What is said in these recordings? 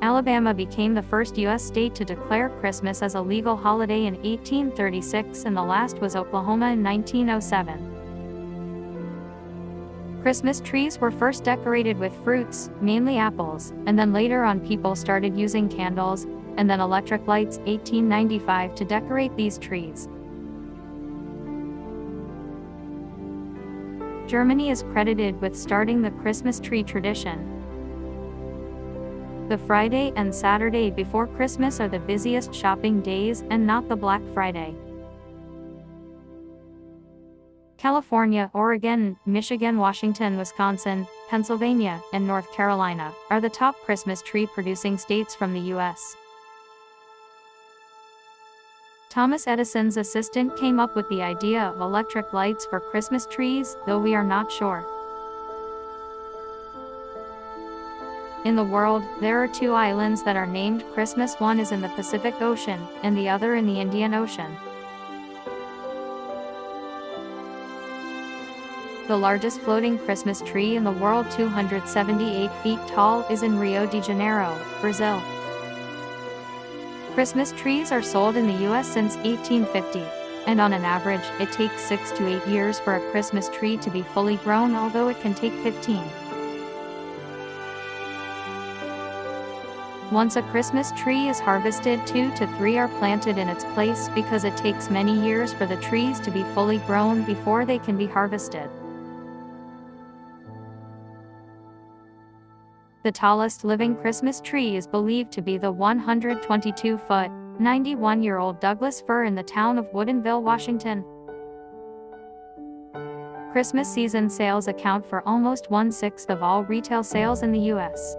Alabama became the first U.S. state to declare Christmas as a legal holiday in 1836, and the last was Oklahoma in 1907. Christmas trees were first decorated with fruits, mainly apples, and then later on people started using candles, and then electric lights 1895 to decorate these trees. Germany is credited with starting the Christmas tree tradition. The Friday and Saturday before Christmas are the busiest shopping days, and not the Black Friday. California, Oregon, Michigan, Washington, Wisconsin, Pennsylvania, and North Carolina are the top Christmas tree producing states from the U.S. Thomas Edison's assistant came up with the idea of electric lights for Christmas trees, though we are not sure. In the world, there are 2 islands that are named Christmas. One is in the Pacific Ocean, and the other in the Indian Ocean. The largest floating Christmas tree in the world, 278 feet tall, is in Rio de Janeiro, Brazil. Christmas trees are sold in the U.S. since 1850, and on an average, it takes 6 to 8 years for a Christmas tree to be fully grown, although it can take 15. Once a Christmas tree is harvested, 2 to 3 are planted in its place because it takes many years for the trees to be fully grown before they can be harvested. The tallest living Christmas tree is believed to be the 122-foot, 91-year-old Douglas fir in the town of Woodinville, Washington. Christmas season sales account for almost 1/6 of all retail sales in the U.S.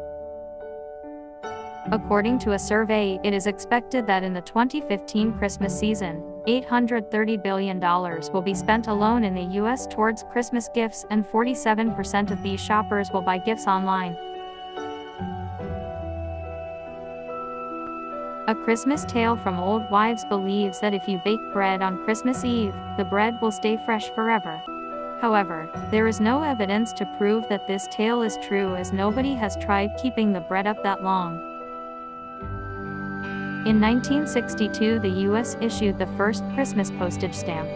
According to a survey, it is expected that in the 2015 Christmas season, $830 billion will be spent alone in the U.S. towards Christmas gifts, and 47% of these shoppers will buy gifts online. A Christmas tale from Old Wives believes that if you bake bread on Christmas Eve, the bread will stay fresh forever. However, there is no evidence to prove that this tale is true, as nobody has tried keeping the bread up that long. In 1962, the U.S. issued the first Christmas postage stamp.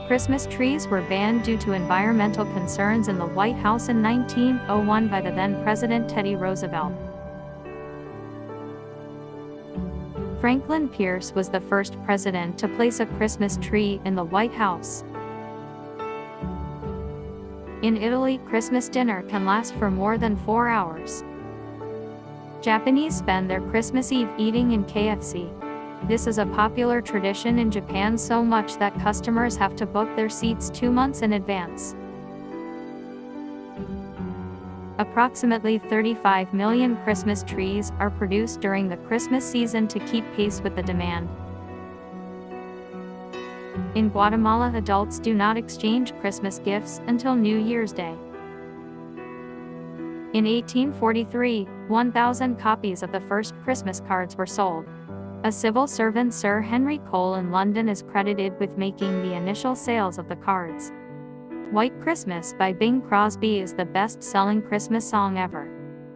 Christmas trees were banned due to environmental concerns in the White House in 1901 by the then President Teddy Roosevelt. Franklin Pierce was the first president to place a Christmas tree in the White House. In Italy, Christmas dinner can last for more than 4 hours. Japanese spend their Christmas Eve eating in KFC. This is a popular tradition in Japan, so much that customers have to book their seats 2 months in advance. Approximately 35 million Christmas trees are produced during the Christmas season to keep pace with the demand. In Guatemala, adults do not exchange Christmas gifts until New Year's Day. In 1843, 1,000 copies of the first Christmas cards were sold. A civil servant, Sir Henry Cole in London, is credited with making the initial sales of the cards. White Christmas by Bing Crosby is the best-selling Christmas song ever.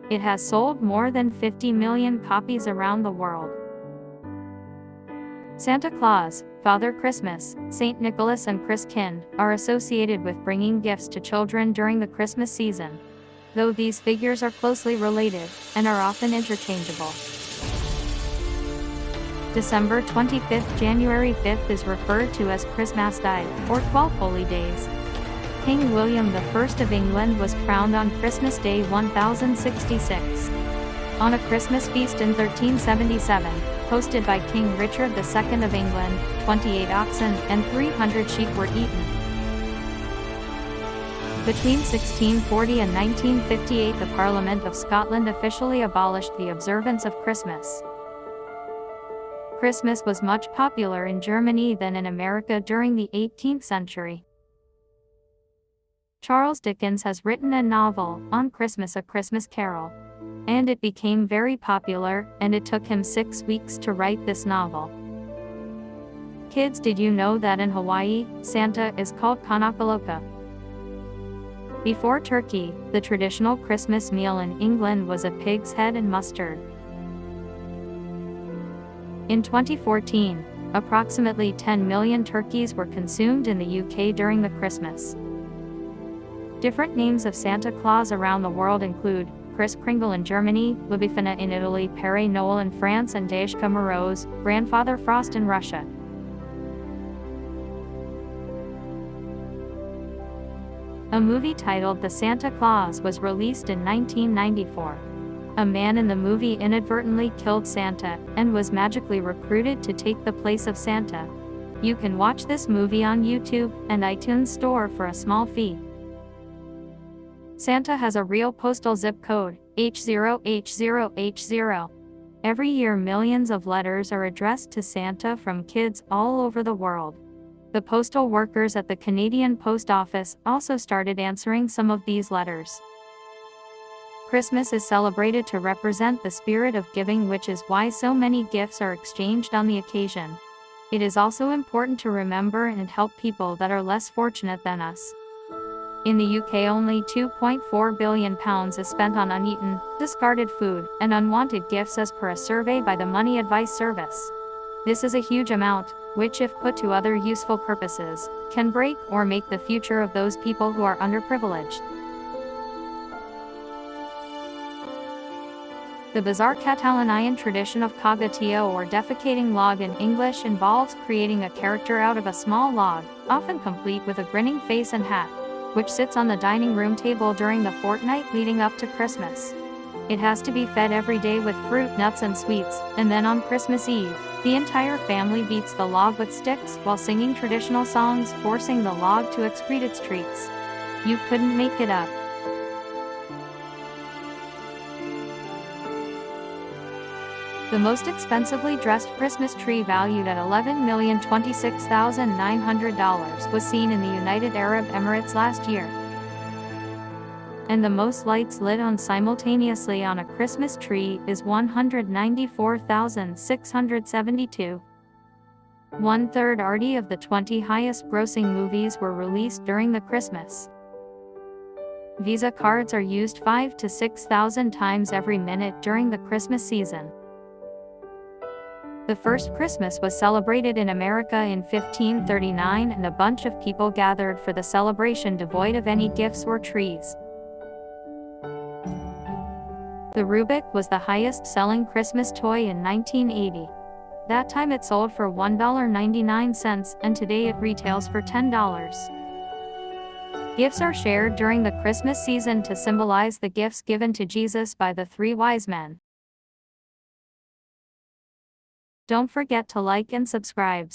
It has sold more than 50 million copies around the world. Santa Claus, Father Christmas, St. Nicholas, and Christkind are associated with bringing gifts to children during the Christmas season, though these figures are closely related and are often interchangeable. December 25th, January 5th is referred to as Christmastide, or 12 Holy Days. King William I of England was crowned on Christmas Day 1066. On a Christmas feast in 1377, hosted by King Richard II of England, 28 oxen and 300 sheep were eaten. Between 1640 and 1958, the Parliament of Scotland officially abolished the observance of Christmas. Christmas was much popular in Germany than in America during the 18th century. Charles Dickens has written a novel, On Christmas, A Christmas Carol, and it became very popular, and it took him 6 weeks to write this novel. Kids, did you know that in Hawaii, Santa is called Kanakaloka? Before turkey, the traditional Christmas meal in England was a pig's head and mustard. In 2014, approximately 10 million turkeys were consumed in the UK during the Christmas. Different names of Santa Claus around the world include Kris Kringle in Germany, La Befana in Italy, Père Noël in France, and Déjka Moroz, Grandfather Frost in Russia. A movie titled The Santa Claus was released in 1994. A man in the movie inadvertently killed Santa and was magically recruited to take the place of Santa. You can watch this movie on YouTube and iTunes Store for a small fee. Santa has a real postal zip code, H0H0H0. Every year millions of letters are addressed to Santa from kids all over the world. The postal workers at the Canadian Post Office also started answering some of these letters. Christmas is celebrated to represent the spirit of giving, which is why so many gifts are exchanged on the occasion. It is also important to remember and help people that are less fortunate than us. In the UK, only £2.4 billion is spent on uneaten, discarded food, and unwanted gifts as per a survey by the Money Advice Service. This is a huge amount, which if put to other useful purposes, can break or make the future of those people who are underprivileged. The bizarre Catalanian tradition of cagatio, or defecating log in English, involves creating a character out of a small log, often complete with a grinning face and hat, which sits on the dining room table during the fortnight leading up to Christmas. It has to be fed every day with fruit, nuts, and sweets, and then on Christmas Eve, the entire family beats the log with sticks while singing traditional songs, forcing the log to excrete its treats. You couldn't make it up. The most expensively dressed Christmas tree, valued at $11,026,900, was seen in the United Arab Emirates last year. And the most lights lit on simultaneously on a Christmas tree is 194,672. 1/3 of the 20 highest-grossing movies were released during the Christmas. Visa cards are used 5,000 to 6,000 times every minute during the Christmas season. The first Christmas was celebrated in America in 1539, and a bunch of people gathered for the celebration devoid of any gifts or trees. The Rubik was the highest-selling Christmas toy in 1980. That time it sold for $1.99, and today it retails for $10. Gifts are shared during the Christmas season to symbolize the gifts given to Jesus by the three wise men. Don't forget to like and subscribe.